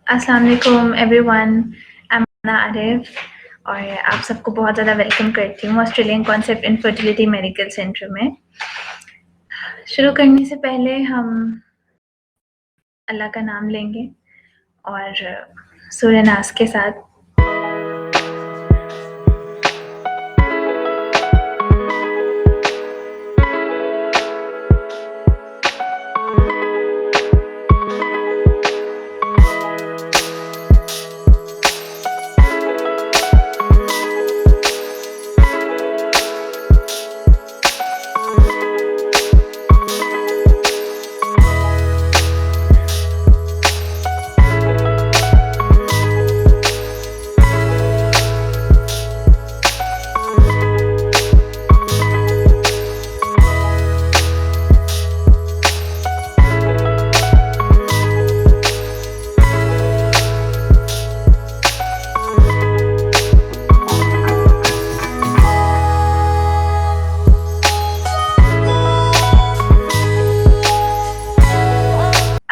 अस्सलाम वालेकुम everyone, I am अना आरिफ और आप सबको बहुत ज़्यादा वेलकम करती हूँ Australian concept infertility medical centre में। शुरू करने से पहले हम अल्लाह का नाम लेंगे और सूर्य नास के साथ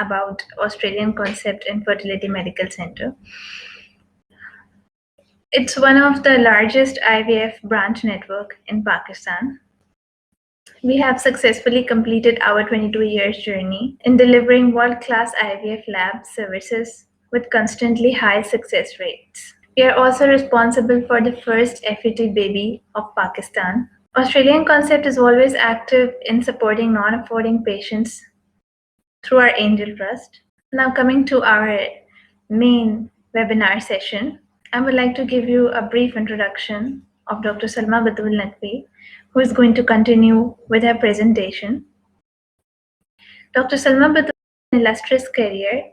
about Australian Concept Infertility Medical Center. It's one of the largest IVF branch network in Pakistan. We have successfully completed our 22 years journey in delivering world-class IVF lab services with constantly high success rates. We are also responsible for the first FET baby of Pakistan. Australian Concept is always active in supporting non-affording patients through our Angel Trust. Now coming to our main webinar session, I would like to give you a brief introduction of Dr. Salma Batul Naqvi, who is going to continue with her presentation. Dr. Salma Batul has an illustrious career.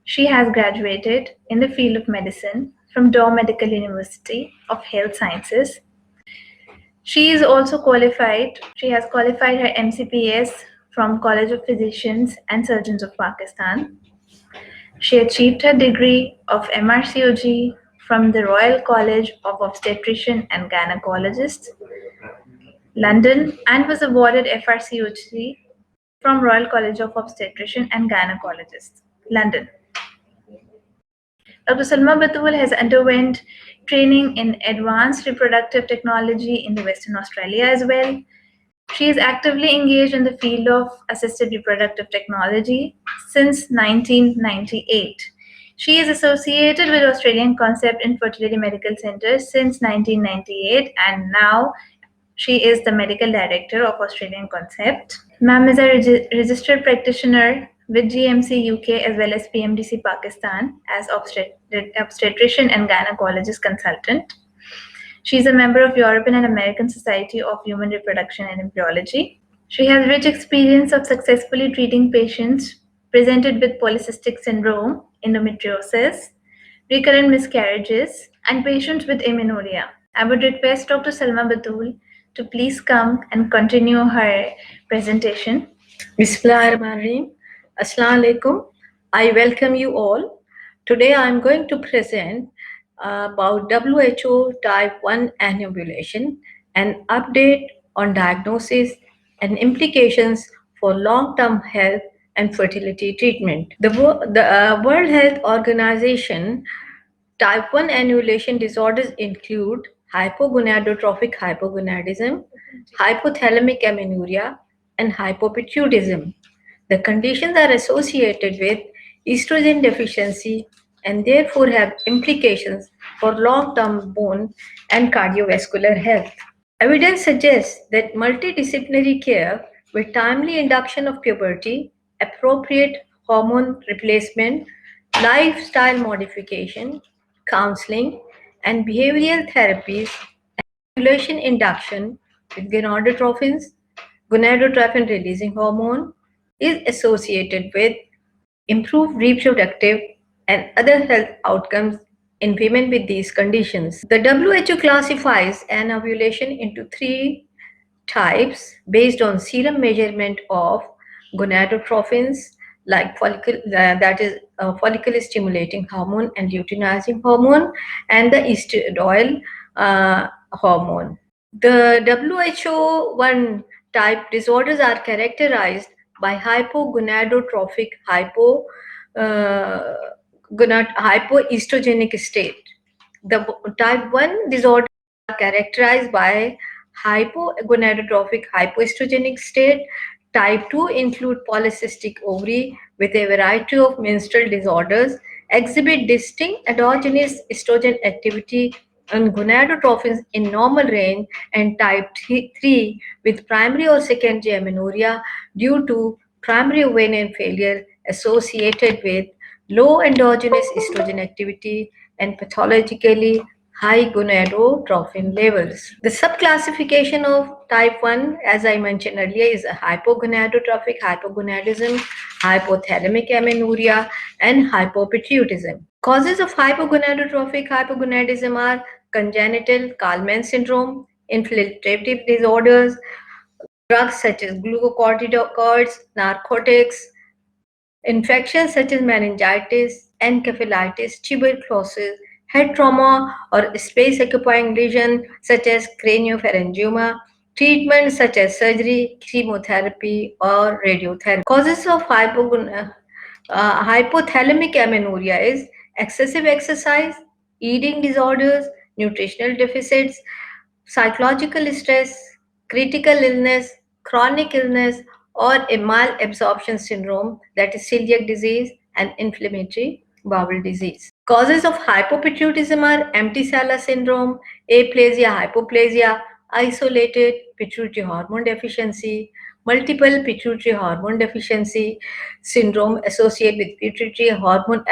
She has graduated in the field of medicine from Dow Medical University of Health Sciences. She is also qualified. She has qualified her MCPS from College of Physicians and Surgeons of Pakistan. She achieved her degree of MRCOG from the Royal College of Obstetrician and Gynecologists, London, and was awarded FRCOG from Royal College of Obstetrician and Gynecologists, London. Dr. Salma Batul has underwent training in advanced reproductive technology in the Western Australia as well. She is actively engaged in the field of assisted reproductive technology since 1998. She is associated with Australian Concept Infertility Medical Centre since 1998, and now she is the medical director of Australian Concept. Ma'am is a registered practitioner with GMC UK as well as PMDC Pakistan as obstetrician and gynecologist consultant. She is a member of European and American Society of Human Reproduction and Embryology. She has rich experience of successfully treating patients presented with polycystic syndrome, endometriosis, recurrent miscarriages, and patients with amenorrhea. I would request Dr. Salma Batul to please come and continue her presentation. Bismillahirrahmanirrahim. Assalamu alaikum. I welcome you all. Today I am going to present about WHO type 1 anovulation, an update on diagnosis and implications for long-term health and fertility treatment. The World Health Organization type 1 anovulation disorders include hypogonadotrophic hypogonadism, hypothalamic amenorrhea, and hypopituitarism. The conditions are associated with estrogen deficiency and therefore have implications for long-term bone and cardiovascular health. Evidence suggests that multidisciplinary care with timely induction of puberty, appropriate hormone replacement, lifestyle modification, counseling, and behavioral therapies, ovulation induction with gonadotropin releasing hormone is associated with improved reproductive and other health outcomes in women with these conditions. The WHO classifies an ovulation into three types based on serum measurement of gonadotrophins like follicle stimulating hormone and luteinizing hormone and the estradiol hormone. The WHO 1 type disorders are characterized by hypogonadotrophic hypoestrogenic state. The type 1 disorders are characterized by hypogonadotrophic hypoestrogenic state. Type 2 include polycystic ovary with a variety of menstrual disorders, exhibit distinct endogenous estrogen activity and gonadotropins in normal range, and type 3 with primary or secondary amenorrhea due to primary ovarian failure associated with low endogenous estrogen activity and pathologically high gonadotropin levels. The subclassification of type 1, as I mentioned earlier, is a hypogonadotrophic hypogonadism, hypothalamic amenorrhea, and hypopituitarism. Causes of hypogonadotrophic hypogonadism are congenital Kallmann syndrome, infiltrative disorders, drugs such as glucocorticoids, narcotics, infections such as meningitis, encephalitis, tuberculosis, head trauma or space occupying lesion such as craniopharyngioma, treatment such as surgery, chemotherapy, or radiotherapy. Causes of hypothalamic amenorrhea is excessive exercise, eating disorders, nutritional deficits, psychological stress, critical illness, chronic illness, or a malabsorption syndrome, that is celiac disease and inflammatory bowel disease. Causes of hypopituitarism are empty sella syndrome, aplasia, hypoplasia, isolated pituitary hormone deficiency, multiple pituitary hormone deficiency syndrome associated with pituitary hormone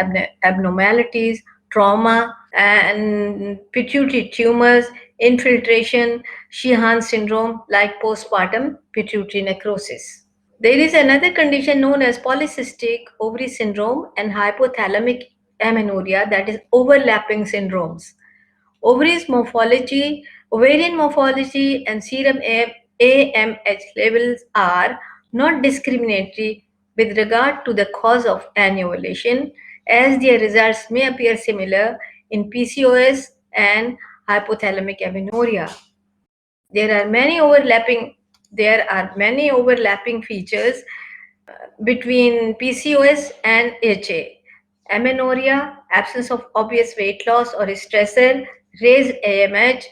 abnormalities, trauma, and pituitary tumors, infiltration, Sheehan syndrome, like postpartum pituitary necrosis. There is another condition known as polycystic ovary syndrome and hypothalamic amenorrhea, that is overlapping syndromes. Ovaries morphology, ovarian morphology, and serum AMH levels are not discriminatory with regard to the cause of anovulation, as their results may appear similar in PCOS and hypothalamic amenorrhea. There are many overlapping features between PCOS and HA. Amenorrhea, absence of obvious weight loss or stressor, raised AMH,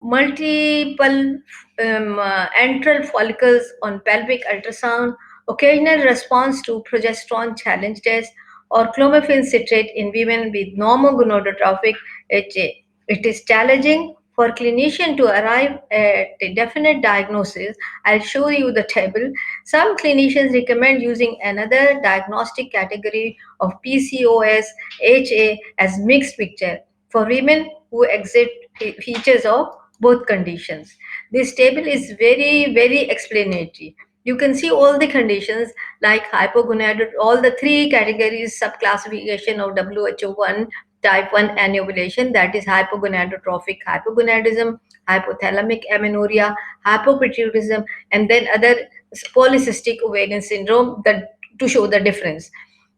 multiple antral follicles on pelvic ultrasound, occasional response to progesterone challenge test, or clomiphene citrate in women with normogonadotrophic HA. It is challenging for clinician to arrive at a definite diagnosis. I'll show you the table. Some clinicians recommend using another diagnostic category of PCOS HA as mixed picture for women who exhibit features of both conditions. This table is very explanatory. You can see all the conditions like hypogonadot, all the three categories subclassification of WHO1 type 1 anovulation, that is hypogonadotrophic hypogonadism, hypothalamic amenorrhea, hypopituitarism, and then other polycystic ovarian syndrome, that to show the difference.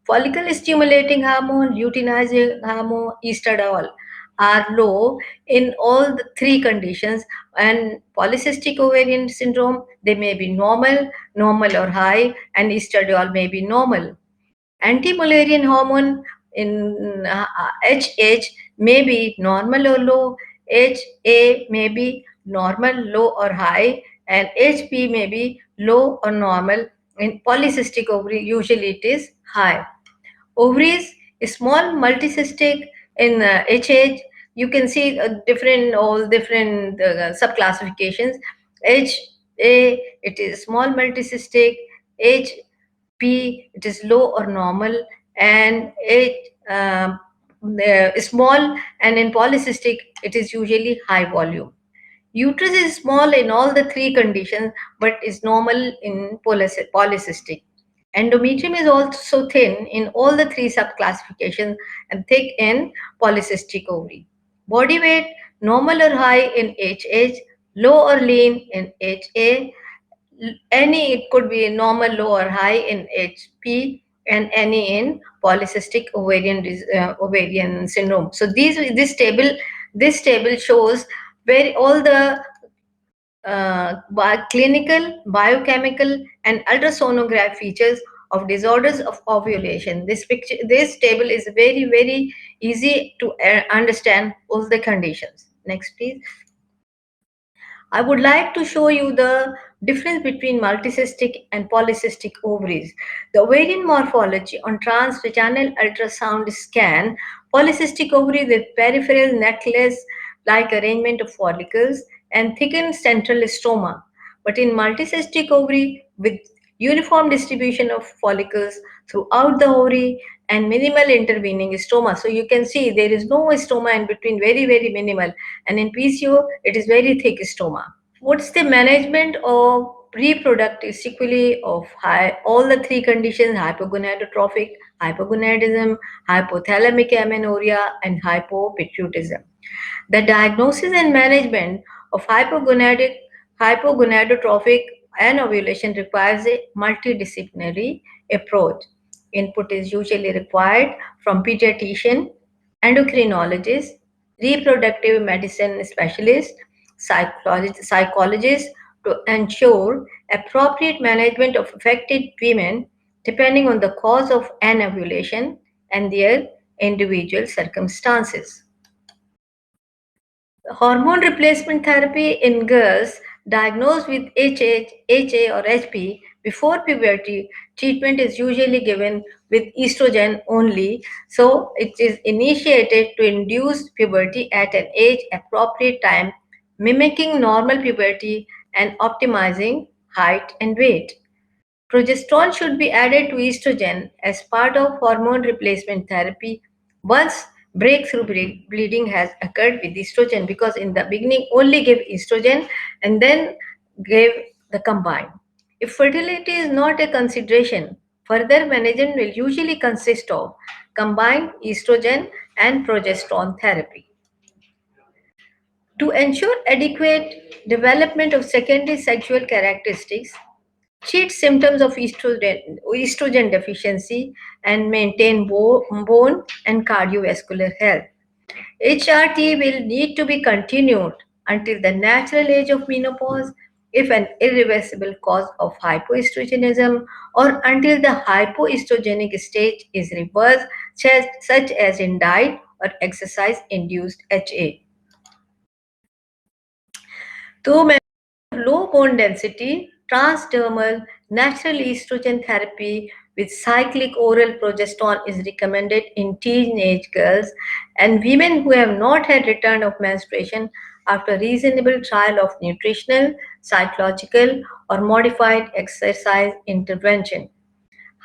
Follicle stimulating hormone, luteinizing hormone, estradiol are low in all the three conditions, and polycystic ovarian syndrome, they may be normal or high, and estradiol may be normal. Anti-Mullerian hormone in HH may be normal or low, HA may be normal, low or high, and HP may be low or normal. In polycystic ovary, usually it is high. Ovaries, small multicystic in HH. You can see all different subclassifications. HA, it is small multicystic. HP, it is low or normal, and small, and in polycystic, it is usually high volume. Uterus is small in all the three conditions, but is normal in polycystic. Endometrium is also thin in all the three subclassifications and thick in polycystic ovary. Body weight, normal or high in HH, low or lean in HA, any it could be normal, low or high in HP, and any in polycystic ovarian syndrome. So this table shows where all the clinical, biochemical, and ultrasonograph features of disorders of ovulation. This table is very easy to understand all the conditions. Next, please. I would like to show you the difference between multicystic and polycystic ovaries. The ovarian morphology on transvaginal ultrasound scan, polycystic ovary with peripheral necklace-like arrangement of follicles and thickened central stroma. But in multicystic ovary with uniform distribution of follicles throughout the ovary and minimal intervening stroma. So you can see there is no stroma in between, very minimal. And in PCO, it is very thick stoma. What's the management of reproductive sequelae of all the three conditions: hypogonadotrophic, hypogonadism, hypothalamic amenorrhea, and hypopituitism? The diagnosis and management of hypogonadotrophic anovulation requires a multidisciplinary approach. Input is usually required from pediatrician, endocrinologist, reproductive medicine specialist, psychologist to ensure appropriate management of affected women depending on the cause of anovulation and their individual circumstances. Hormone replacement therapy in girls diagnosed with HA or HP before puberty, treatment is usually given with estrogen only. So it is initiated to induce puberty at an age appropriate time, mimicking normal puberty and optimizing height and weight. Progesterone should be added to estrogen as part of hormone replacement therapy once breakthrough bleeding has occurred with estrogen, because in the beginning only give estrogen and then give the combined. If fertility is not a consideration, further management will usually consist of combined estrogen and progesterone therapy. To ensure adequate development of secondary sexual characteristics, treat symptoms of estrogen deficiency, and maintain bone and cardiovascular health. HRT will need to be continued until the natural age of menopause if an irreversible cause of hypoestrogenism, or until the hypoestrogenic stage is reversed, such as in diet or exercise induced HA. To low bone density, transdermal natural estrogen therapy with cyclic oral progesterone is recommended in teenage girls and women who have not had return of menstruation after reasonable trial of nutritional, psychological, or modified exercise intervention.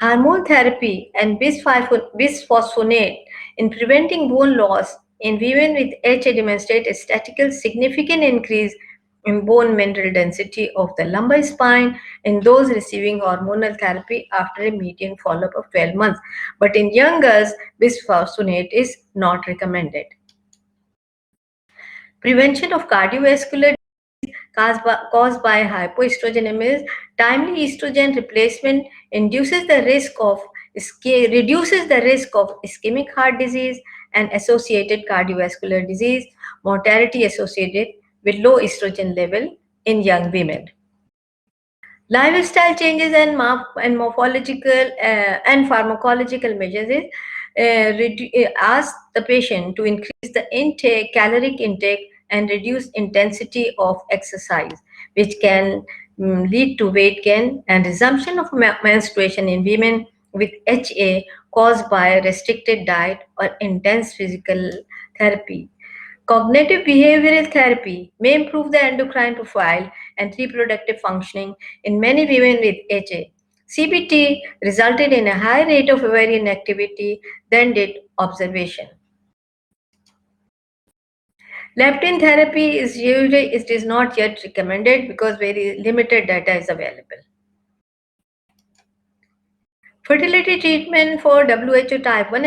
Hormone therapy and bisphosphonate in preventing bone loss in women with HA demonstrate a statistical significant increase in bone mineral density of the lumbar spine in those receiving hormonal therapy after a median follow-up of 12 months. But in young girls, bisphosphonate is not recommended. Prevention of cardiovascular caused by hypoestrogenism, timely estrogen replacement reduces the risk of ischemic heart disease and associated cardiovascular disease, mortality associated with low estrogen level in young women. Lifestyle changes and morphological and pharmacological measures is ask the patient to increase the caloric intake and reduce intensity of exercise, which can lead to weight gain and resumption of menstruation in women with HA caused by restricted diet or intense physical therapy. Cognitive behavioral therapy may improve the endocrine profile and reproductive functioning in many women with HA. CBT resulted in a high rate of ovarian activity than did observation. Leptin therapy is not yet recommended because very limited data is available. Fertility treatment for WHO type 1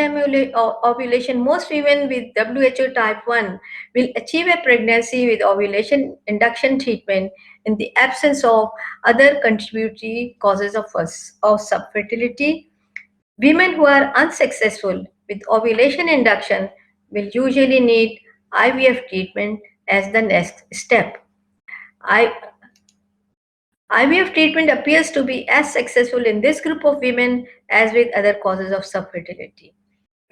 ovulation. Most women with WHO type 1 will achieve a pregnancy with ovulation induction treatment in the absence of other contributory causes of subfertility. Women who are unsuccessful with ovulation induction will usually need IVF treatment as the next step. IVF treatment appears to be as successful in this group of women as with other causes of subfertility.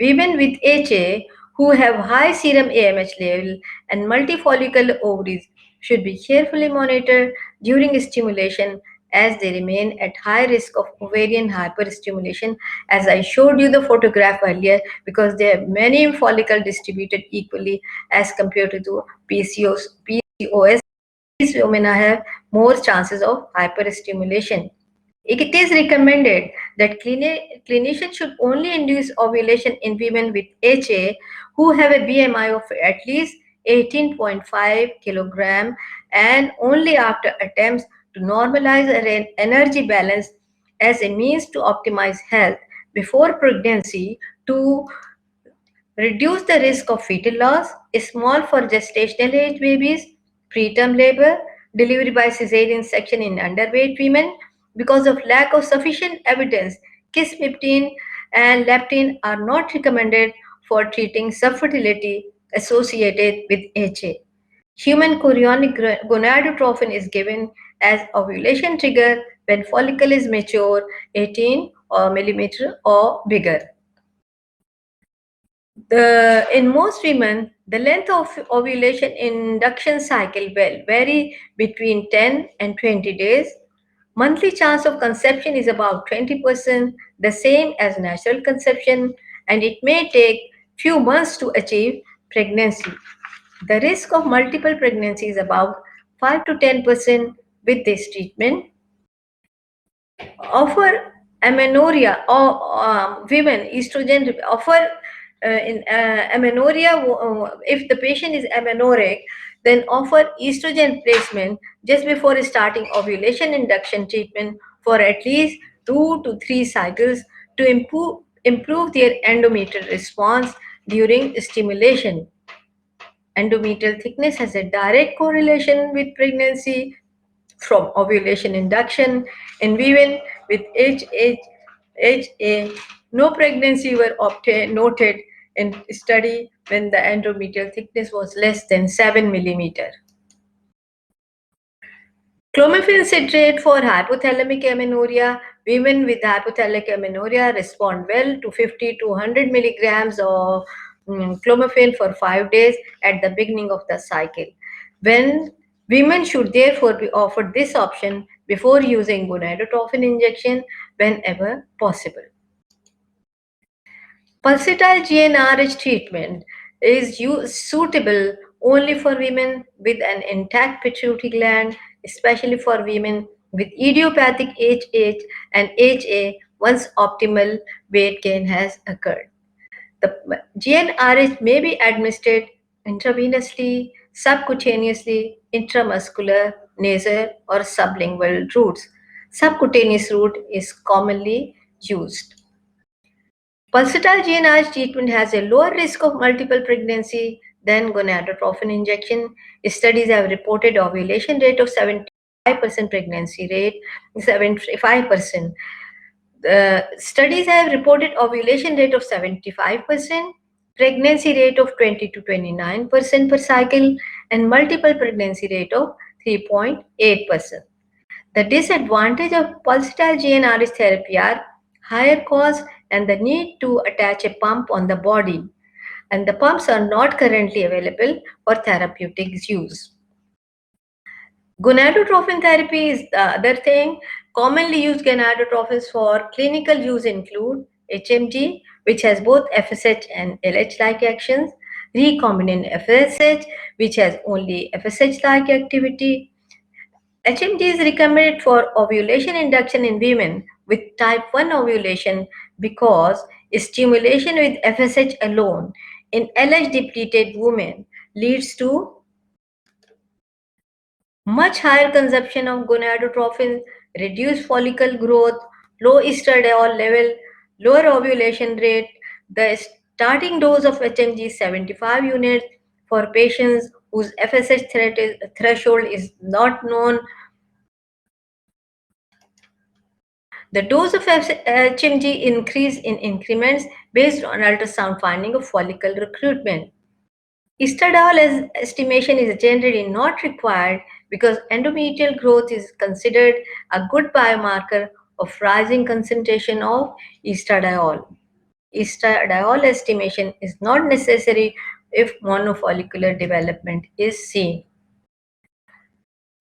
Women with HA who have high serum AMH level and multifollicular ovaries should be carefully monitored during stimulation as they remain at high risk of ovarian hyperstimulation, as I showed you the photograph earlier, because they have many follicle distributed equally as compared to PCOS. These women have more chances of hyperstimulation. It is recommended that clinicians should only induce ovulation in women with HA who have a BMI of at least 18.5 kilogram, and only after attempts to normalize an energy balance as a means to optimize health before pregnancy to reduce the risk of fetal loss, small for gestational age babies, preterm labor, delivery by cesarean section in underweight women. Because of lack of sufficient evidence, kisspeptin and leptin are not recommended for treating subfertility associated with HA. Human chorionic gonadotrophin is given as ovulation trigger when follicle is mature 18 or millimeter or bigger. In most women, the length of ovulation induction cycle will vary between 10 and 20 days. Monthly chance of conception is about 20%, the same as natural conception, and it may take few months to achieve pregnancy. The risk of multiple pregnancy is about 5 to 10% with this treatment. Offer amenorrhea or women estrogen offer in amenorrhea. If the patient is amenorrheic, then offer estrogen placement just before starting ovulation induction treatment for at least 2 to 3 cycles to improve their endometrial response during stimulation. Endometrial thickness has a direct correlation with pregnancy from ovulation induction. In women with HA, no pregnancy were noted in study when the endometrial thickness was less than 7 millimeter. Clomiphene citrate for hypothalamic amenorrhea. Women with hypothalamic amenorrhea respond well to 50 to 100 milligrams of clomiphene for 5 days at the beginning of the cycle. When women should therefore be offered this option before using gonadotropin injection whenever possible. Pulsatile GnRH treatment is suitable only for women with an intact pituitary gland, especially for women with idiopathic HH and HA once optimal weight gain has occurred. The GnRH may be administered intravenously, subcutaneously, intramuscular, nasal, or sublingual routes. Subcutaneous route is commonly used. Pulsatile GnRH treatment has a lower risk of multiple pregnancy than gonadotropin injection. Studies have reported ovulation rate of 75%, pregnancy rate 75%. Studies have reported ovulation rate of 75%, pregnancy rate of 20 to 29% per cycle, and multiple pregnancy rate of 3.8%. The disadvantage of pulsatile GnRH therapy are higher cost and the need to attach a pump on the body, and the pumps are not currently available for therapeutic use. Gonadotropin therapy is the other thing. Commonly used gonadotrophins for clinical use include HMG, which has both FSH and LH-like actions, recombinant FSH, which has only FSH-like activity. HMG is recommended for ovulation induction in women with type 1 ovulation because stimulation with FSH alone in LH depleted women leads to much higher consumption of gonadotropin, reduced follicle growth, low estradiol level, lower ovulation rate. The starting dose of HMG is 75 units for patients whose FSH threshold is not known. The dose of HMG increase in increments based on ultrasound finding of follicle recruitment. Estradiol as estimation is generally not required because endometrial growth is considered a good biomarker of rising concentration of estradiol. Estradiol estimation is not necessary if monofollicular development is seen.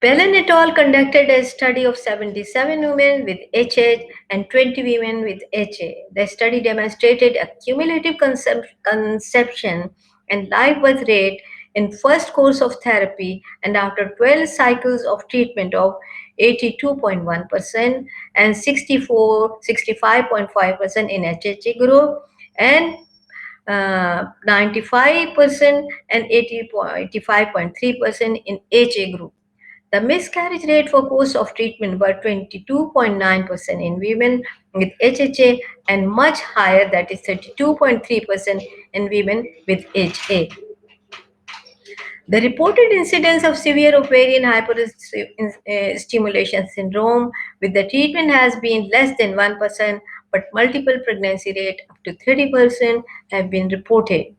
Belen et al. Conducted a study of 77 women with HH and 20 women with HA. The study demonstrated a cumulative conception and live birth rate in first course of therapy and after 12 cycles of treatment of 82.1% and 65.5% in HHA group and 95% and 85.3% in HA group. The miscarriage rate for course of treatment were 22.9% in women with HHA and much higher, that is 32.3% in women with HA. The reported incidence of severe ovarian hyperstimulation syndrome with the treatment has been less than 1%, but multiple pregnancy rate up to 30% have been reported.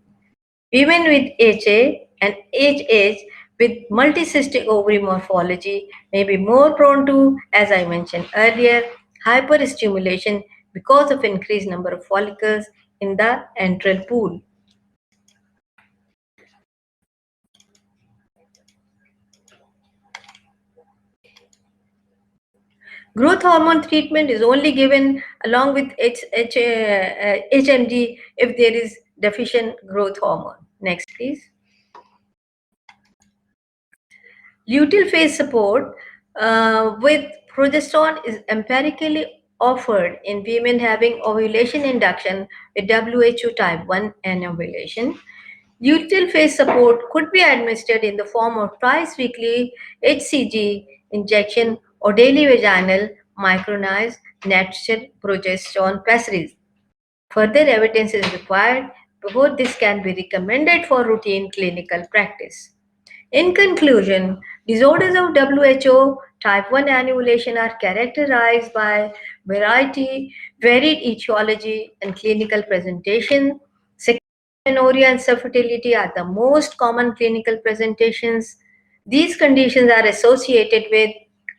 Women with HA and HH with multicystic ovary morphology may be more prone to, as I mentioned earlier, hyperstimulation because of increased number of follicles in the antral pool. Growth hormone treatment is only given along with HMG if there is deficient growth hormone. Next, please. Luteal phase support with progesterone is empirically offered in women having ovulation induction with WHO type 1 anovulation. Luteal phase support could be administered in the form of twice weekly HCG injection or daily vaginal micronized natural progesterone pessaries. Further evidence is required before this can be recommended for routine clinical practice. In conclusion, disorders of WHO type 1 anovulation are characterized by varied etiology and clinical presentation. Amenorrhea and infertility are the most common clinical presentations. These conditions are associated with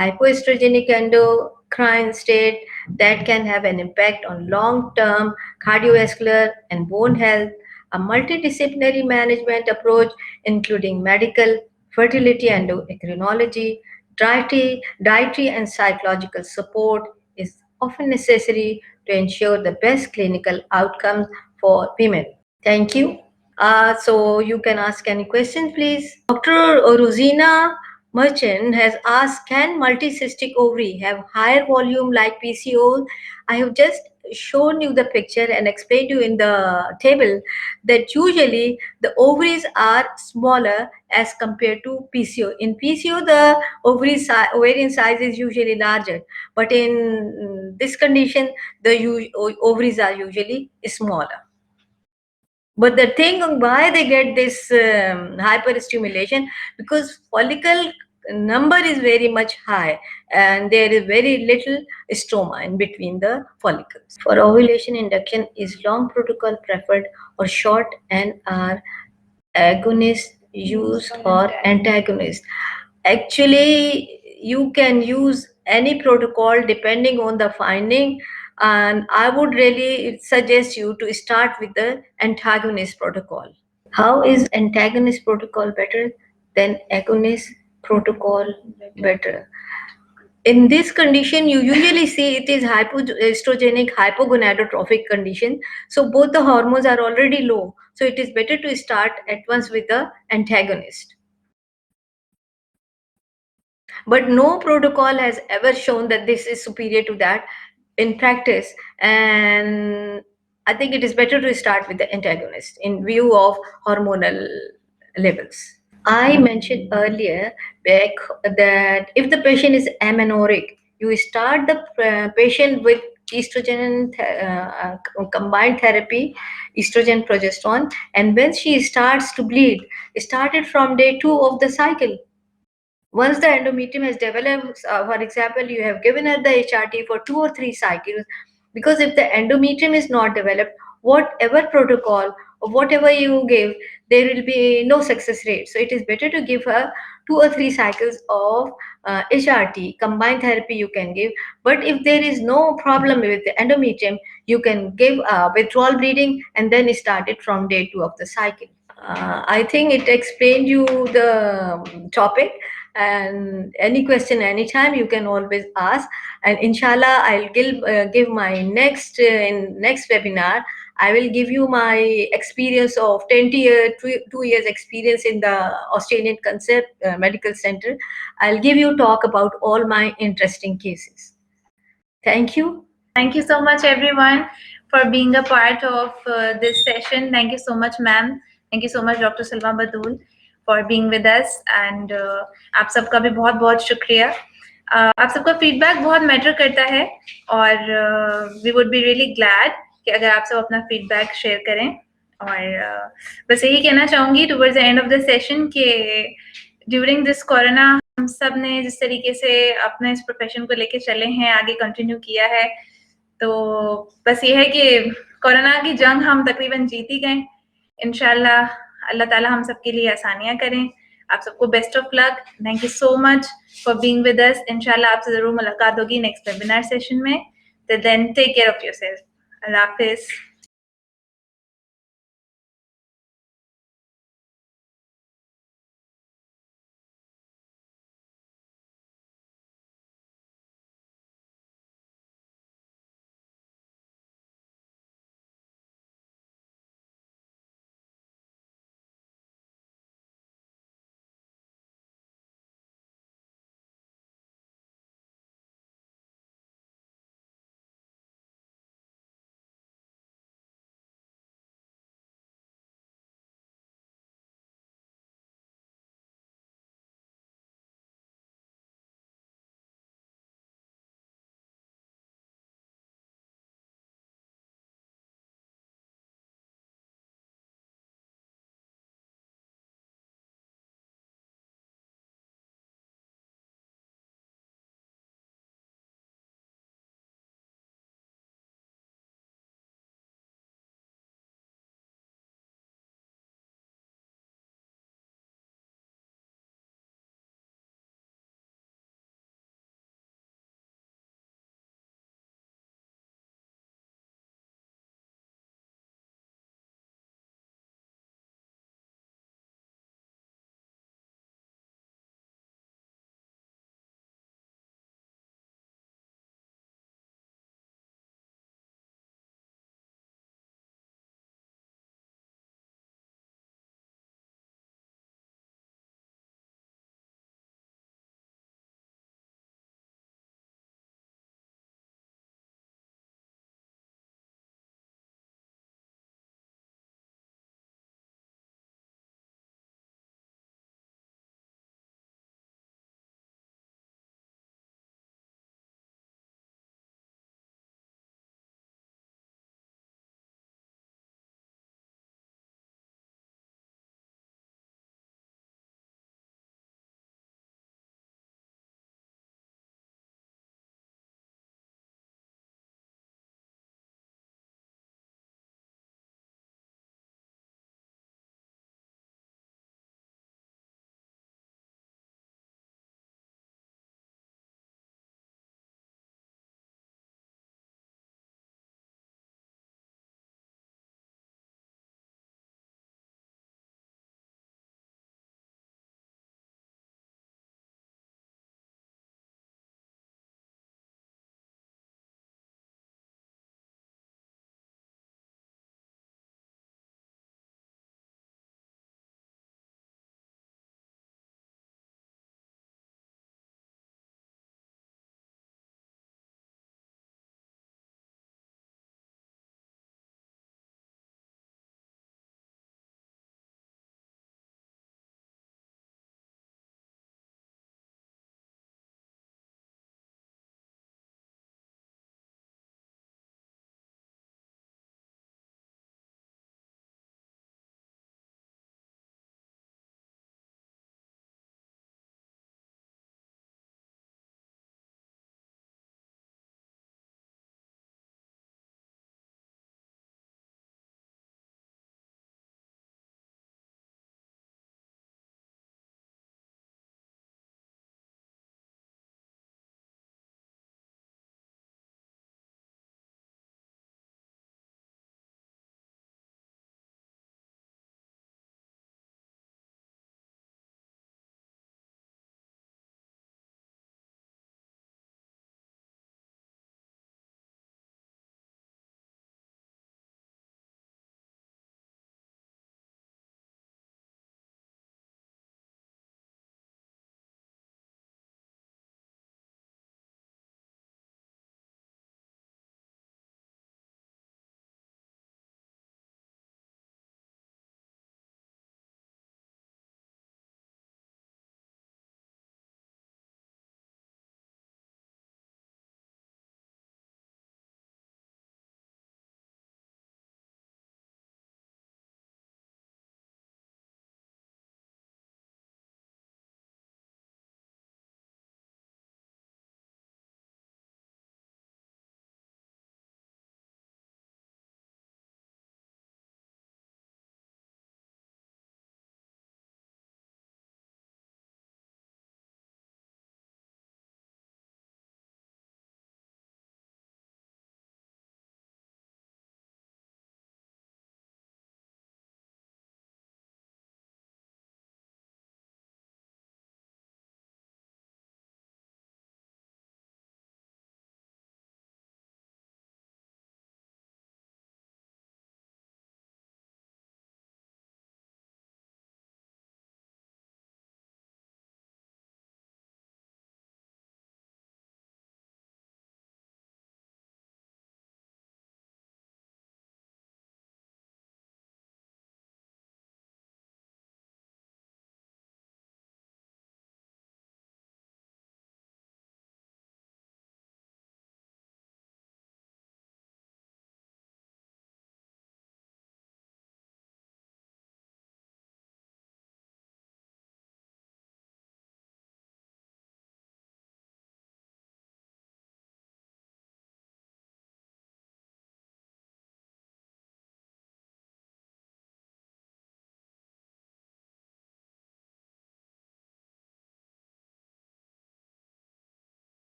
hypoestrogenic endocrine state that can have an impact on long-term cardiovascular and bone health. A multidisciplinary management approach, including medical, fertility, endocrinology, dietary and psychological support, is often necessary to ensure the best clinical outcomes for women. Thank you. So you can ask any questions, please. Dr. Rosina Merchant has asked, can multicystic ovary have higher volume like PCO? I have just shown you the picture and explained you in the table that usually the ovaries are smaller as compared to PCO. In PCO, the ovarian size is usually larger, but in this condition, the ovaries are usually smaller. But the thing why they get this hyperstimulation, because follicle number is very much high and there is very little stroma in between the follicles. For ovulation induction, is long protocol preferred or short, and are agonist used or antagonist? Actually, you can use any protocol depending on the finding, and I would really suggest you to start with the antagonist protocol. How is antagonist protocol better than agonist protocol better? In this condition, you usually see it is hypoestrogenic hypogonadotrophic condition, so both the hormones are already low, so it is better to start at once with the antagonist. But no protocol has ever shown that this is superior to that in practice, and I think it is better to start with the antagonist in view of hormonal levels. I mentioned earlier that if the patient is amenorrheic, you start the patient with estrogen combined therapy, estrogen progesterone, and when she starts to bleed, started from day 2 of the cycle. Once the endometrium has developed, for example, you have given her the HRT for 2 or 3 cycles, because if the endometrium is not developed, whatever protocol whatever you give, there will be no success rate. So it is better to give her 2 or 3 cycles of HRT, combined therapy you can give. But if there is no problem with the endometrium, you can give withdrawal bleeding and then start it from day 2 of the cycle. I think it explained you the topic, and any question anytime you can always ask. And inshallah, I'll give my next in next webinar. I will give you my experience of 2 years experience in the Australian Concept Medical Center. I'll give you talk about all my interesting cases. Thank you. Thank you so much, everyone, for being a part of this session. Thank you so much, ma'am. Thank you so much, Dr. Salma Batul, for being with us. And आप सबका भी बहुत बहुत शुक्रिया. आप सबका feedback बहुत matter करता है और we would be really glad कि अगर आप सब अपना फीडबैक शेयर करें. और बस यही कहना चाहूँगी towards the end of the session कि ड्यूरिंग दिस कोरोना हम सब ने जिस तरीके से अपने इस प्रोफेशन को लेके चले हैं, आगे कंटिन्यू किया है, तो बस ये है कि कोरोना की जंग हम तकरीबन जीत ही गए. इंशाल्लाह अल्लाह ताला हम सबके लिए आसानियां करें. आप सबको best of luck. Thank you so much for being with us. इंशाल्लाह आपसे जरूर मुलाकात होगी नेक्स्ट वेबिनार सेशन में. Till then take care of yourself. अल्लाह हाफिज.